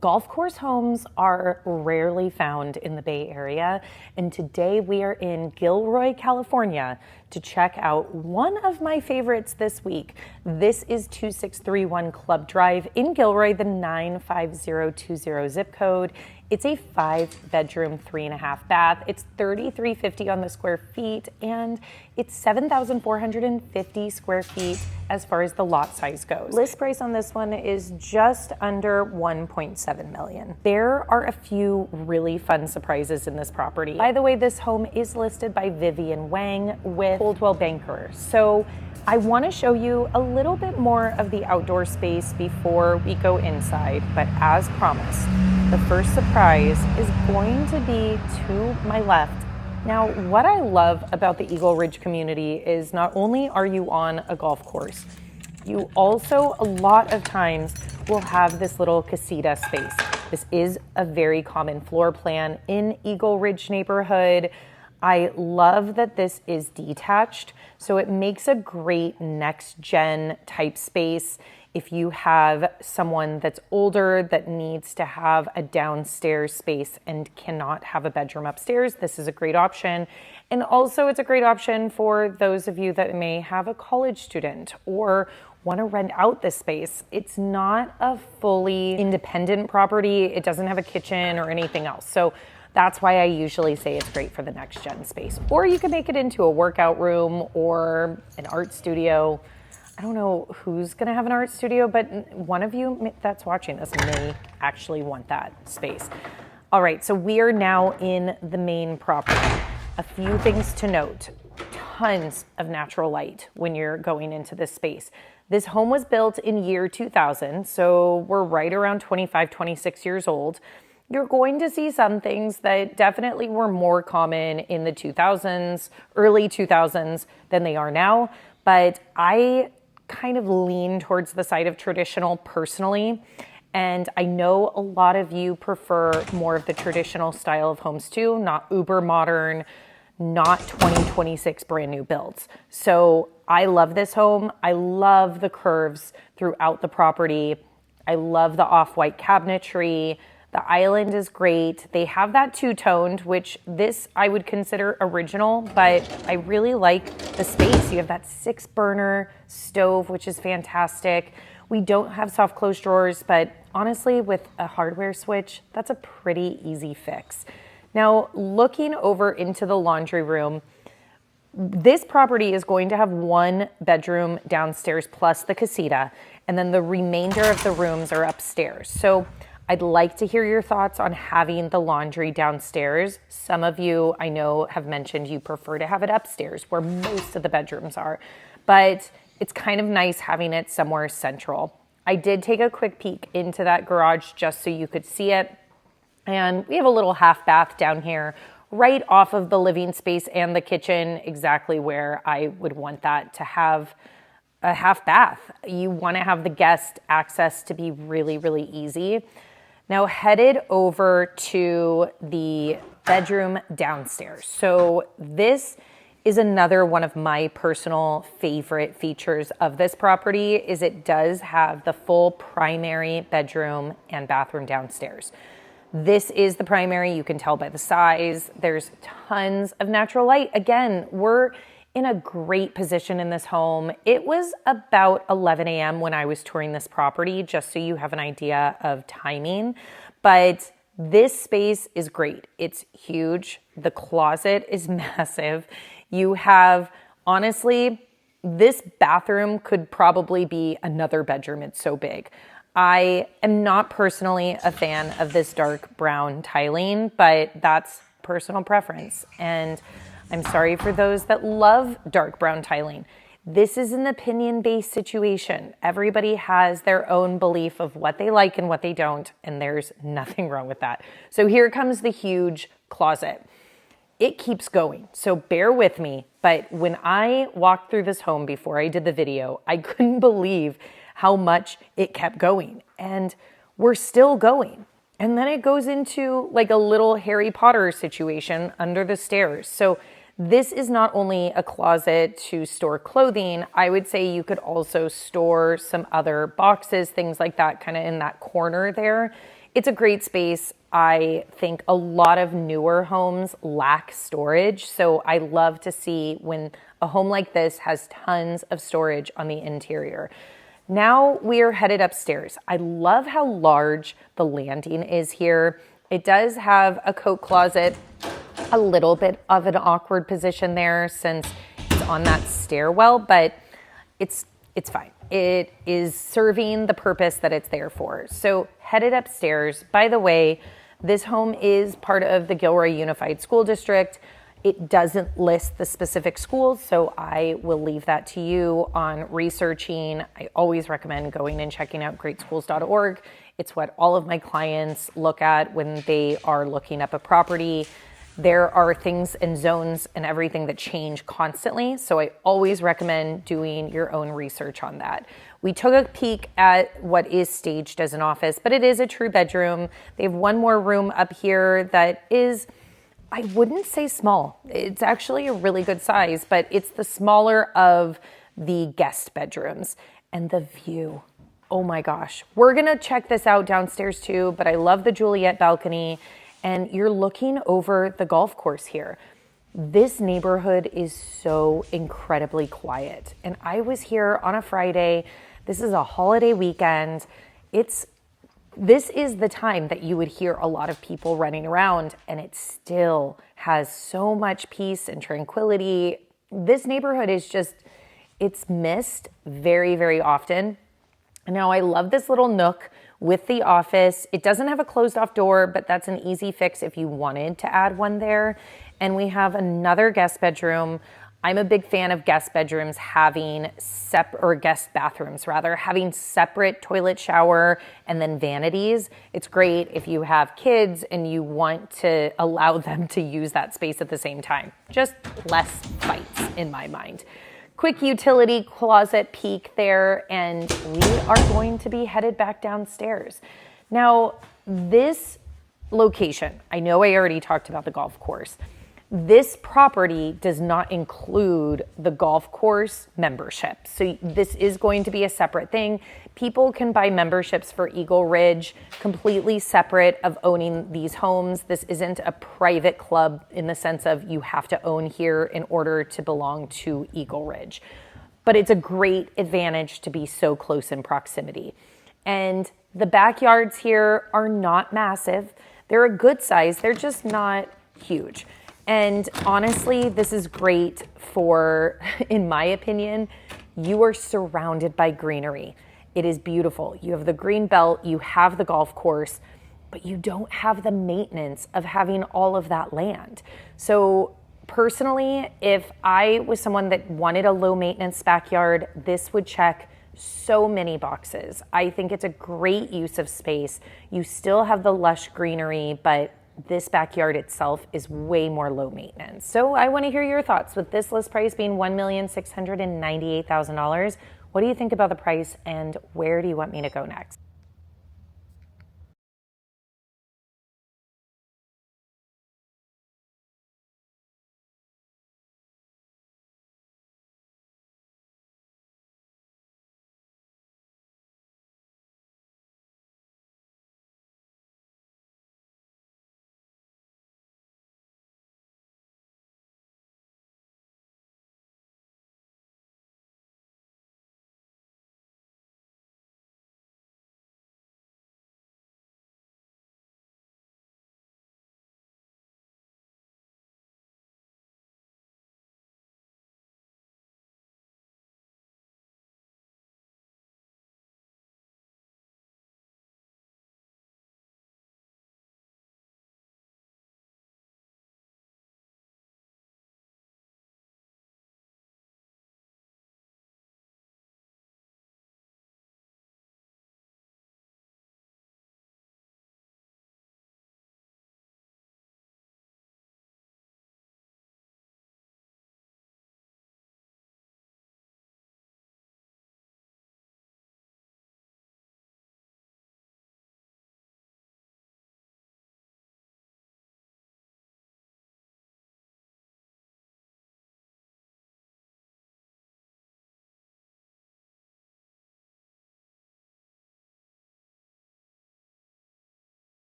Golf course homes are rarely found in the Bay Area, and today we are in Gilroy, California to check out one of my favorites this week. This is 2631 Club Drive in Gilroy, the 95020 zip code. It's a 5-bedroom, 3.5 bath. It's $3,350 on the square feet, and it's 7,450 square feet as far as the lot size goes. List price on this one is just under $1.7 million. There are a few really fun surprises in this property. By the way, this home is listed by Vivian Wang with Coldwell Banker. So I want to show you a little bit more of the outdoor space before we go inside, but as promised, the first surprise is going to be to my left. Now, what I love about the Eagle Ridge community is not only are you on a golf course, you also a lot of times will have this little casita space. This is a very common floor plan in Eagle Ridge neighborhood. I love that this is detached, so it makes a great next gen type space. If you have someone that's older that needs to have a downstairs space and cannot have a bedroom upstairs, this is a great option. And also it's a great option for those of you that may have a college student or want to rent out this space. It's not a fully independent property. It doesn't have a kitchen or anything else. So that's why I usually say it's great for the next gen space. Or you can make it into a workout room or an art studio. I don't know who's gonna have an art studio, but one of you that's watching this may actually want that space. All right, so we are now in the main property. A few things to note. Tons of natural light when you're going into this space. This home was built in year 2000, so we're right around 25, 26 years old. You're going to see some things that definitely were more common in the 2000s, early 2000s than they are now, but I kind of lean towards the side of traditional personally. And I know a lot of you prefer more of the traditional style of homes too, not uber modern, not 2026 brand new builds. So I love this home. I love the curves throughout the property. I love the off-white cabinetry. The island is great. They have that two-toned, which this I would consider original, but I really like the space. You have that 6-burner stove, which is fantastic. We don't have soft close drawers, but honestly, with a hardware switch, that's a pretty easy fix. Now, looking over into the laundry room, this property is going to have 1 bedroom downstairs plus the casita, and then the remainder of the rooms are upstairs. So I'd like to hear your thoughts on having the laundry downstairs. Some of you I know have mentioned you prefer to have it upstairs where most of the bedrooms are, but it's kind of nice having it somewhere central. I did take a quick peek into that garage just so you could see it. And we have a little half bath down here right off of the living space and the kitchen, exactly where I would want that to have a half bath. You want to have the guest access to be really, really easy. Now headed over to the bedroom downstairs. So this is another one of my personal favorite features of this property is it does have the full primary bedroom and bathroom downstairs. This is the primary, you can tell by the size. There's tons of natural light. Again, we're in a great position in this home. It was about 11 a.m. when I was touring this property, just so you have an idea of timing. But this space is great. It's huge. The closet is massive. You have, honestly, this bathroom could probably be another bedroom. It's so big. I am not personally a fan of this dark brown tiling, but that's personal preference. And I'm sorry for those that love dark brown tiling. This is an opinion-based situation. Everybody has their own belief of what they like and what they don't, and there's nothing wrong with that. So here comes the huge closet. It keeps going, so bear with me. But when I walked through this home before I did the video, I couldn't believe how much it kept going. And we're still going. And then it goes into like a little Harry Potter situation under the stairs. So This is not only a closet to store clothing, I would say you could also store some other boxes, things like that, kind of in that corner there. It's a great space. I think a lot of newer homes lack storage, so I love to see when a home like this has tons of storage on the interior. Now we are headed upstairs. I love how large the landing is here. It does have a coat closet, a little bit of an awkward position there since it's on that stairwell, but it's fine. It is serving the purpose that it's there for. So headed upstairs. By the way, this home is part of the Gilroy Unified School District. It doesn't list the specific schools, so I will leave that to you on researching. I always recommend going and checking out greatschools.org. It's what all of my clients look at when they are looking up a property. There are things and zones and everything that change constantly, so I always recommend doing your own research on that. We took a peek at what is staged as an office, but it is a true bedroom. They have one more room up here that is, I wouldn't say small. It's actually a really good size, but it's the smaller of the guest bedrooms. And the view, oh my gosh. We're gonna check this out downstairs too, but I love the Juliet balcony. And you're looking over the golf course here. This neighborhood is so incredibly quiet. And I was here on a Friday. This is a holiday weekend. This is the time that you would hear a lot of people running around, and it still has so much peace and tranquility. This neighborhood is just, it's missed very, very often. Now I love this little nook with the office. It doesn't have a closed off door, but that's an easy fix if you wanted to add one there. And we have another guest bedroom. I'm a big fan of guest bedrooms having guest bathrooms rather, having separate toilet, shower, and then vanities. It's great if you have kids and you want to allow them to use that space at the same time. Just less fights in my mind. Quick utility closet peek there, and we are going to be headed back downstairs. Now, this location, I know I already talked about the golf course. This property does not include the golf course membership. So this is going to be a separate thing. People can buy memberships for Eagle Ridge completely separate of owning these homes. This isn't a private club in the sense of you have to own here in order to belong to Eagle Ridge. But it's a great advantage to be so close in proximity. And the backyards here are not massive. They're a good size. They're just not huge. And honestly, this is great for, in my opinion, you are surrounded by greenery. It is beautiful. You have the green belt, you have the golf course, but you don't have the maintenance of having all of that land. So personally, if I was someone that wanted a low maintenance backyard, this would check so many boxes. I think it's a great use of space. You still have the lush greenery, but this backyard itself is way more low maintenance. So I want to hear your thoughts. With this list price being $1,698,000, what do you think about the price and where do you want me to go next?